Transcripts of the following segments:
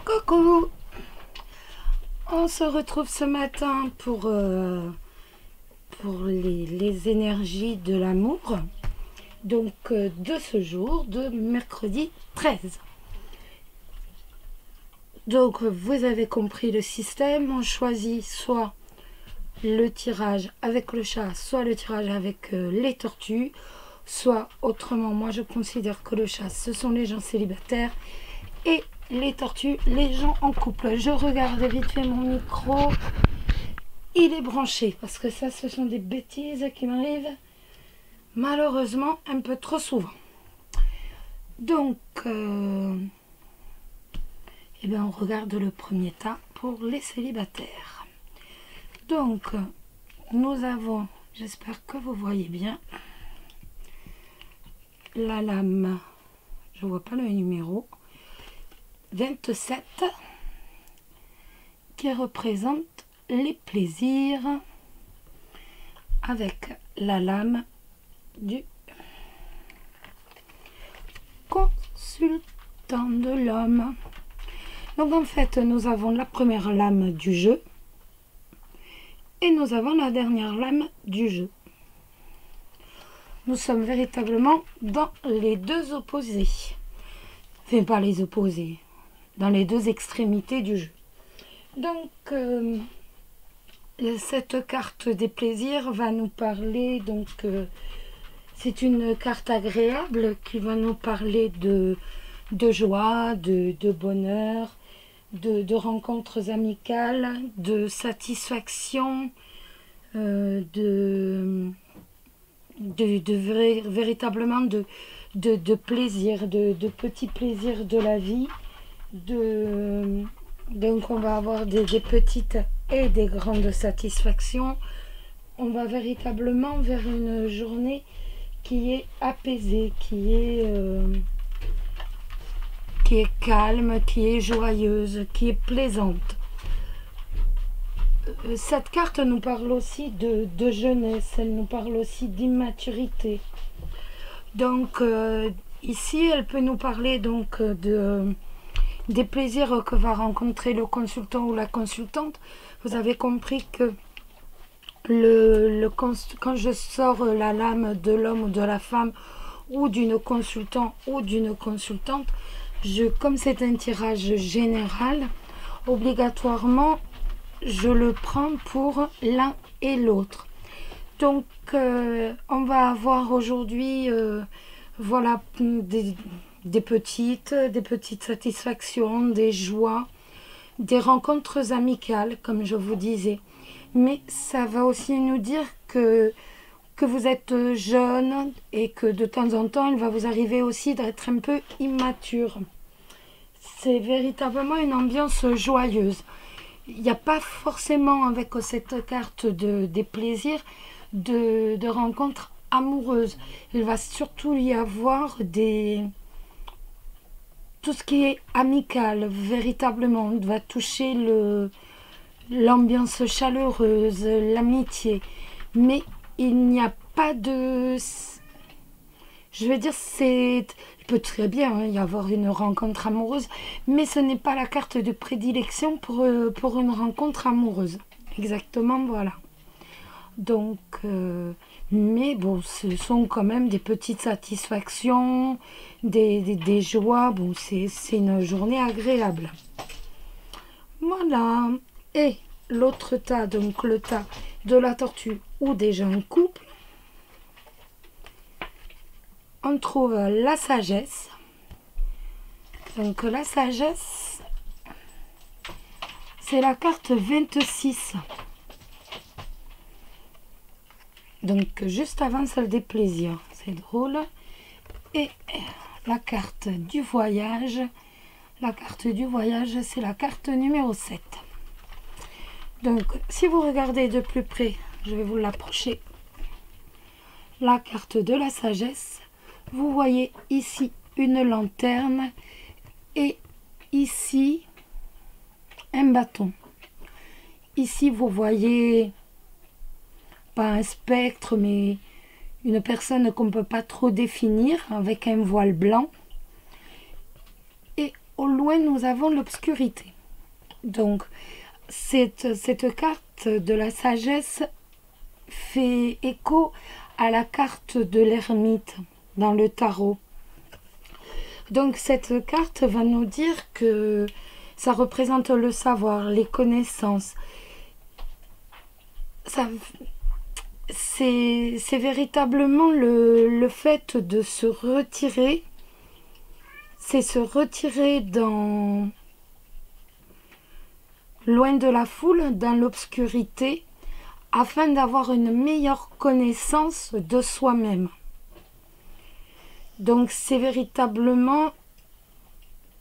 Coucou, on se retrouve ce matin pour les énergies de l'amour, donc de ce jour, de mercredi 13. Donc vous avez compris le système, on choisit soit le tirage avec le chat, soit le tirage avec les tortues, soit autrement, moi je considère que le chat ce sont les gens célibataires et les tortues, les gens en couple. Je regarde vite fait mon micro. Il est branché parce que ça, ce sont des bêtises qui m'arrivent malheureusement un peu trop souvent. Donc, on regarde le premier tas pour les célibataires. Donc, nous avons, j'espère que vous voyez bien, la lame, je vois pas le numéro, 27 qui représente les plaisirs avec la lame du consultant de l'homme. Donc en fait nous avons la première lame du jeu et nous avons la dernière lame du jeu. Nous sommes véritablement dans les deux opposés, enfin pas les opposés, dans les deux extrémités du jeu. Donc, cette carte des plaisirs va nous parler, donc c'est une carte agréable qui va nous parler de joie, de bonheur, de rencontres amicales, de satisfaction, véritablement de plaisir, de petits plaisirs de la vie. Donc on va avoir des petites et des grandes satisfactions. On va véritablement vers une journée qui est apaisée, qui est calme, qui est joyeuse, qui est plaisante. Cette carte nous parle aussi de jeunesse, elle nous parle aussi d'immaturité. Donc ici elle peut nous parler donc des plaisirs que va rencontrer le consultant ou la consultante. Vous avez compris que quand je sors la lame de l'homme ou de la femme ou d'une consultant ou d'une consultante, comme c'est un tirage général, obligatoirement je le prends pour l'un et l'autre. Donc on va avoir aujourd'hui voilà des petites satisfactions, des joies, des rencontres amicales, comme je vous disais. Mais ça va aussi nous dire que vous êtes jeune et que de temps en temps, il va vous arriver aussi d'être un peu immature. C'est véritablement une ambiance joyeuse. Il n'y a pas forcément, avec cette carte des plaisirs, de rencontres amoureuses. Il va surtout y avoir tout ce qui est amical, véritablement, on va toucher l'ambiance chaleureuse, l'amitié. Mais il n'y a pas de... Je veux dire, il peut très bien y avoir une rencontre amoureuse, mais ce n'est pas la carte de prédilection pour une rencontre amoureuse. Exactement, voilà. Donc, mais bon, ce sont quand même des petites satisfactions, des joies. Bon, c'est une journée agréable. Voilà. Et l'autre tas, donc le tas de la tortue ou des gens en couple, on trouve la sagesse. Donc la sagesse, c'est la carte 26. Donc juste avant celle des plaisirs, c'est drôle. Et la carte du voyage, c'est la carte numéro 7. Donc si vous regardez de plus près, je vais vous l'approcher, la carte de la sagesse, vous voyez ici une lanterne et ici un bâton. Ici vous voyez pas un spectre, mais une personne qu'on ne peut pas trop définir, avec un voile blanc. Et au loin, nous avons l'obscurité. Donc, cette carte de la sagesse fait écho à la carte de l'ermite dans le tarot. Donc, cette carte va nous dire que ça représente le savoir, les connaissances. C'est véritablement le fait de se retirer. C'est se retirer loin de la foule, dans l'obscurité, afin d'avoir une meilleure connaissance de soi-même. Donc c'est véritablement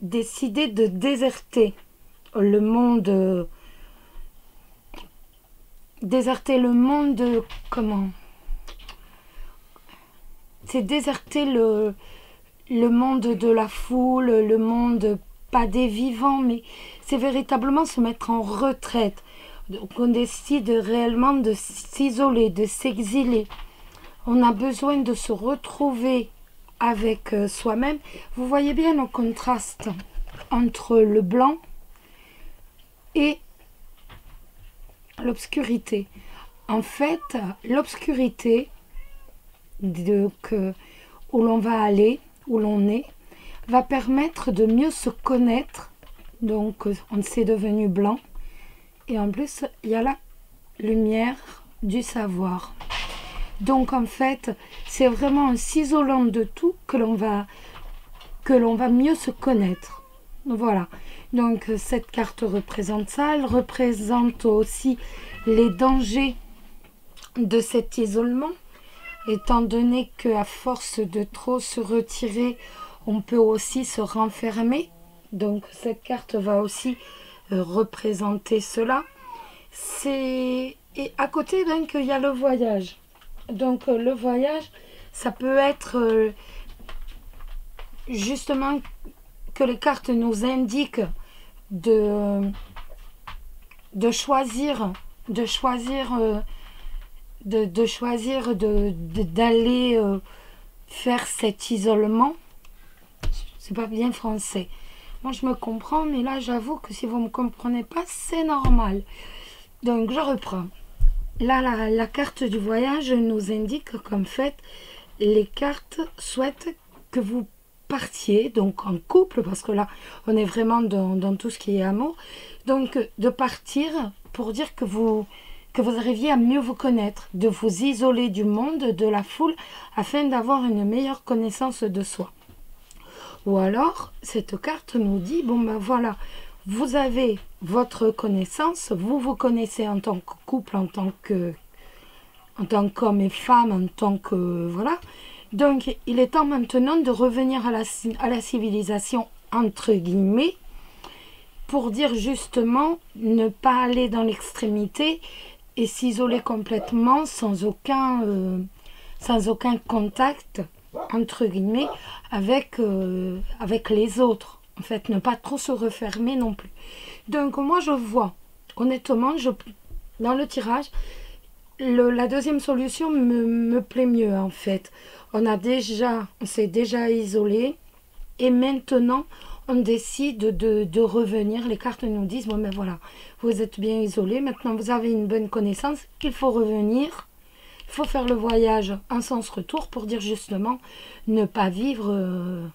décider de déserter le monde. Comment? C'est déserter le monde de la foule, le monde pas des vivants, mais c'est véritablement se mettre en retraite. Donc on décide réellement de s'isoler, de s'exiler. On a besoin de se retrouver avec soi-même. Vous voyez bien le contraste entre le blanc et l'obscurité. En fait, l'obscurité où l'on va aller, où l'on est, va permettre de mieux se connaître. Donc, on s'est devenu blanc. Et en plus, il y a la lumière du savoir. Donc, en fait, c'est vraiment en s'isolant de tout que l'on va mieux se connaître. Voilà. Donc, cette carte représente ça. Elle représente aussi les dangers de cet isolement, étant donné qu'à force de trop se retirer, on peut aussi se renfermer. Donc, cette carte va aussi représenter cela. Et à côté, donc, il y a le voyage. Donc, le voyage, ça peut être justement que les cartes nous indiquent d'aller faire cet isolement. C'est pas bien français. Moi, je me comprends, mais là, j'avoue que si vous ne me comprenez pas, c'est normal. Donc, je reprends. Là, la carte du voyage nous indique qu'en fait, les cartes souhaitent que vous partiez, donc en couple, parce que là, on est vraiment dans tout ce qui est amour. Donc, de partir pour dire que vous arriviez à mieux vous connaître, de vous isoler du monde, de la foule, afin d'avoir une meilleure connaissance de soi. Ou alors, cette carte nous dit, bon ben voilà, vous avez votre connaissance, vous vous connaissez en tant que couple, en tant qu'homme et femme, en tant que... Voilà. Donc, il est temps maintenant de revenir à la civilisation, entre guillemets, pour dire justement ne pas aller dans l'extrémité et s'isoler complètement sans aucun contact, entre guillemets, avec les autres. En fait, ne pas trop se refermer non plus. Donc, moi, je vois, honnêtement, dans le tirage, la deuxième solution me plaît mieux, en fait. On s'est déjà isolé et maintenant, on décide de revenir. Les cartes nous disent, bon, ben voilà, vous êtes bien isolé, maintenant vous avez une bonne connaissance, il faut revenir. Il faut faire le voyage en sens retour pour dire justement ne pas vivre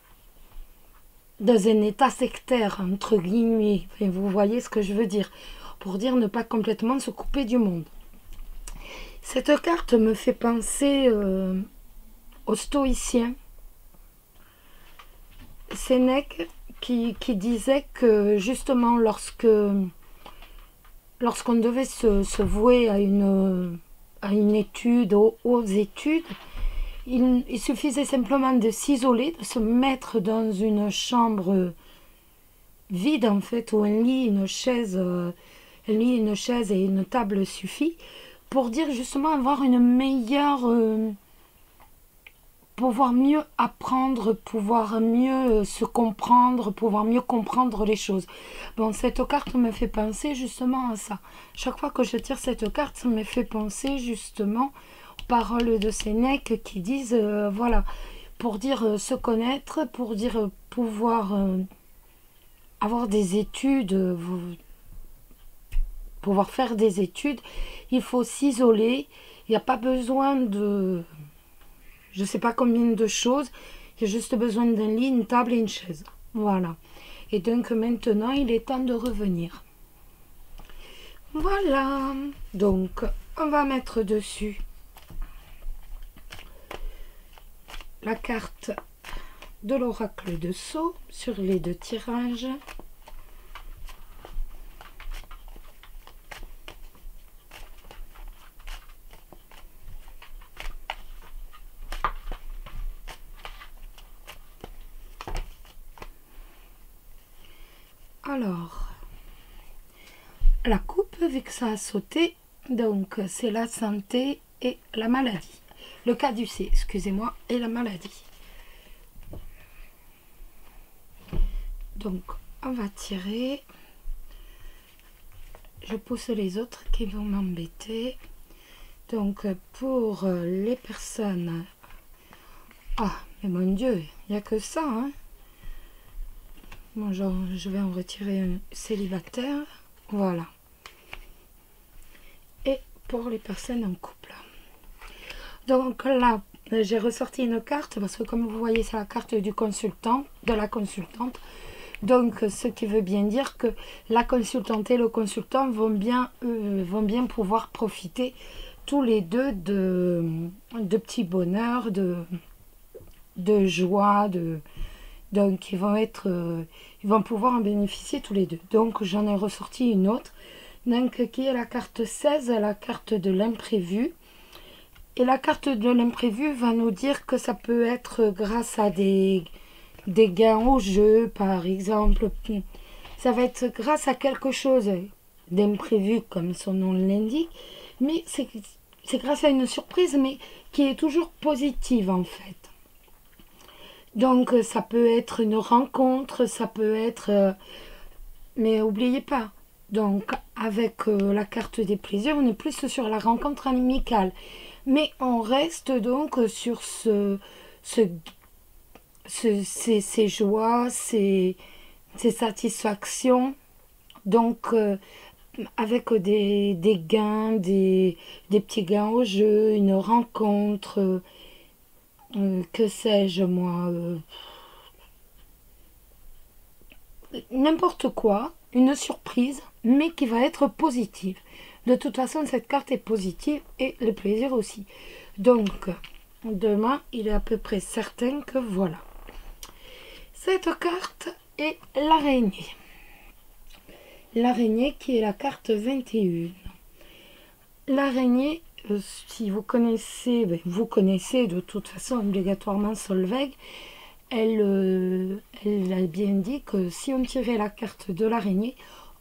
dans un état sectaire, entre guillemets. Enfin, vous voyez ce que je veux dire. Pour dire ne pas complètement se couper du monde. Cette carte me fait penser aux stoïciens. Sénèque qui disait que justement lorsqu'on devait se vouer à une étude, aux études, il suffisait simplement de s'isoler, de se mettre dans une chambre vide en fait, où un lit, une chaise et une table suffit, pour dire justement avoir une meilleure... pouvoir mieux apprendre, pouvoir mieux se comprendre, pouvoir mieux comprendre les choses. Bon, cette carte me fait penser justement à ça. Chaque fois que je tire cette carte, ça me fait penser justement aux paroles de Sénèque qui disent, voilà, pour dire se connaître, pour dire pouvoir avoir des études, pouvoir faire des études, il faut s'isoler. Il n'y a pas besoin de, je ne sais pas combien de choses. Il y a juste besoin d'un lit, une table et une chaise. Voilà. Et donc maintenant, il est temps de revenir. Voilà. Donc, on va mettre dessus la carte de l'oracle de Sceaux sur les 2 tirages. Alors, la coupe, vu que ça a sauté, donc c'est la santé et la maladie. Le caducée, excusez-moi, et la maladie. Donc, on va tirer. Je pousse les autres qui vont m'embêter. Donc, pour les personnes... Ah, mais mon Dieu, il n'y a que ça, hein. Bon, genre, je vais en retirer un célibataire. Voilà. Et pour les personnes en couple. Donc là, j'ai ressorti une carte parce que comme vous voyez, c'est la carte du consultant, de la consultante. Donc, ce qui veut bien dire que la consultante et le consultant vont bien pouvoir profiter tous les deux de petits bonheurs, de joie, donc ils vont pouvoir en bénéficier tous les deux. Donc j'en ai ressorti une autre, donc qui est la carte 16, la carte de l'imprévu. Et la carte de l'imprévu va nous dire que ça peut être grâce à des gains au jeu, par exemple. Ça va être grâce à quelque chose d'imprévu, comme son nom l'indique, mais c'est grâce à une surprise, mais qui est toujours positive en fait. Donc ça peut être une rencontre, ça peut être... mais n'oubliez pas, donc avec la carte des plaisirs, on est plus sur la rencontre amicale. Mais on reste donc sur ces joies, ces satisfactions. Donc avec des gains, des petits gains au jeu, une rencontre... que sais-je moi, n'importe quoi, une surprise, mais qui va être positive. De toute façon, cette carte est positive et le plaisir aussi. Donc, demain, il est à peu près certain que voilà. Cette carte est l'araignée. L'araignée qui est la carte 21. L'araignée, si vous connaissez, vous connaissez de toute façon obligatoirement Solveig, elle a bien dit que si on tirait la carte de l'araignée,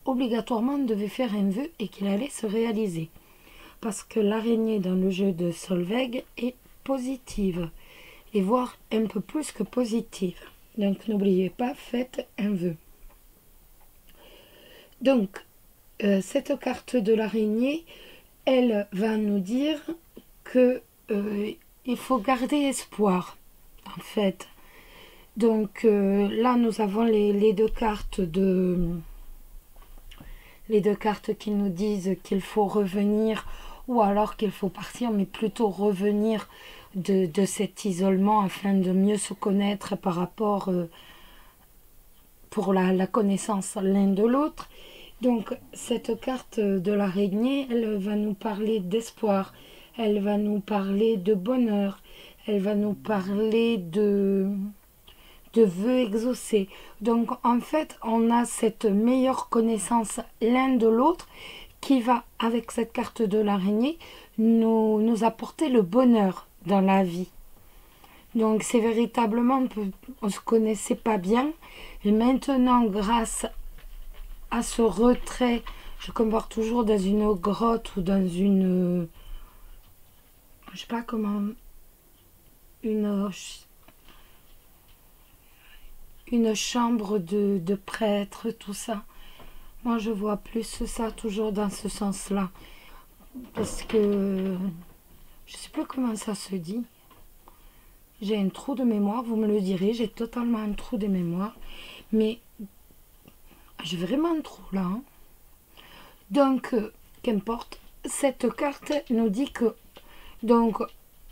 obligatoirement on devait faire un vœu et qu'il allait se réaliser. Parce que l'araignée dans le jeu de Solveig est positive, et voire un peu plus que positive. Donc n'oubliez pas, faites un vœu. Donc, cette carte de l'araignée, elle va nous dire que il faut garder espoir, en fait. Donc là, nous avons les deux cartes qui nous disent qu'il faut revenir ou alors qu'il faut partir, mais plutôt revenir de cet isolement afin de mieux se connaître par rapport pour la connaissance l'un de l'autre. Donc cette carte de l'araignée, elle va nous parler d'espoir, elle va nous parler de bonheur, elle va nous parler de vœux exaucés. Donc en fait, on a cette meilleure connaissance l'un de l'autre qui va, avec cette carte de l'araignée, nous apporter le bonheur dans la vie. Donc c'est véritablement, on ne se connaissait pas bien, et maintenant grâce à ce retrait, je compare toujours dans une grotte ou dans une, je sais pas comment, une chambre de prêtre, tout ça. Moi je vois plus ça toujours dans ce sens-là, parce que je sais plus comment ça se dit. J'ai un trou de mémoire, vous me le direz, j'ai totalement un trou de mémoire, mais J'ai vraiment trop là. Hein. Donc, qu'importe, cette carte nous dit que, donc,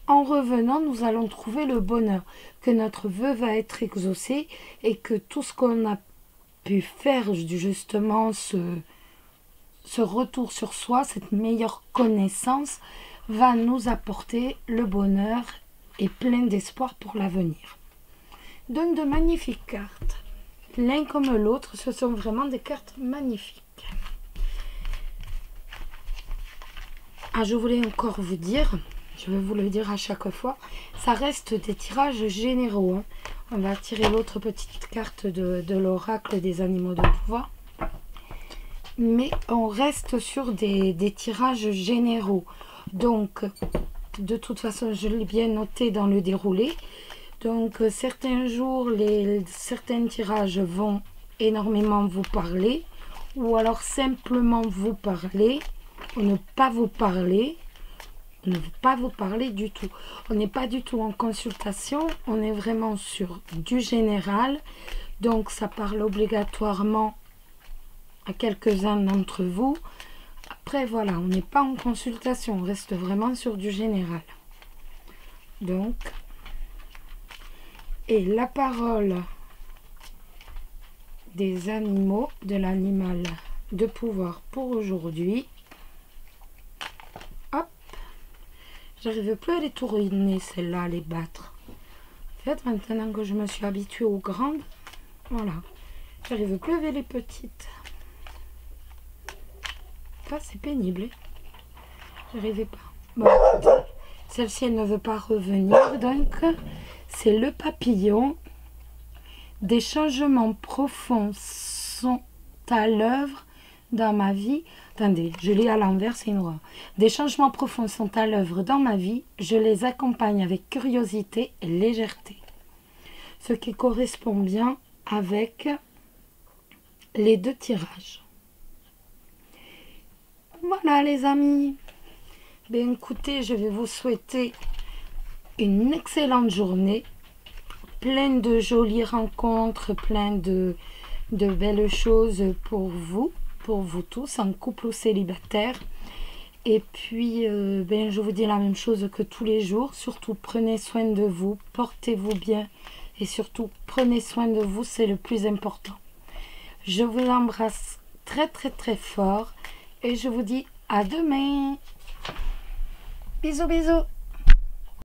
en revenant, nous allons trouver le bonheur, que notre vœu va être exaucé et que tout ce qu'on a pu faire, justement, ce retour sur soi, cette meilleure connaissance, va nous apporter le bonheur et plein d'espoir pour l'avenir. Donc, de magnifiques cartes. L'un comme l'autre, ce sont vraiment des cartes magnifiques. Ah, je voulais encore vous dire, je vais vous le dire à chaque fois, ça reste des tirages généraux. Hein. On va tirer l'autre petite carte de l'oracle des animaux de pouvoir. Mais on reste sur des tirages généraux. Donc, de toute façon, je l'ai bien noté dans le déroulé. Donc, certains jours, certains tirages vont énormément vous parler. Ou alors simplement vous parler. Ou ne pas vous parler. Ne pas vous parler du tout. On n'est pas du tout en consultation. On est vraiment sur du général. Donc, ça parle obligatoirement à quelques-uns d'entre vous. Après, voilà, on n'est pas en consultation, on reste vraiment sur du général. Donc, et la parole des animaux, de l'animal de pouvoir pour aujourd'hui. Hop, j'arrive plus à les tourner, celles-là, à les battre. En fait, maintenant que je me suis habituée aux grandes, voilà, j'arrive plus avec les petites. Ah, c'est pénible. J'arrivais pas. Bon, celle-ci, elle ne veut pas revenir. Donc, c'est le papillon. Des changements profonds sont à l'œuvre dans ma vie. Attendez, je lis à l'envers, c'est noir. Des changements profonds sont à l'œuvre dans ma vie. Je les accompagne avec curiosité et légèreté. Ce qui correspond bien avec les deux tirages. Voilà les amis, bien écoutez, je vais vous souhaiter une excellente journée, plein de jolies rencontres, plein de belles choses pour vous tous, en couple ou célibataire. Et puis, je vous dis la même chose que tous les jours, surtout prenez soin de vous, portez-vous bien et surtout prenez soin de vous, c'est le plus important. Je vous embrasse très très très fort. Et je vous dis à demain. Bisous, bisous.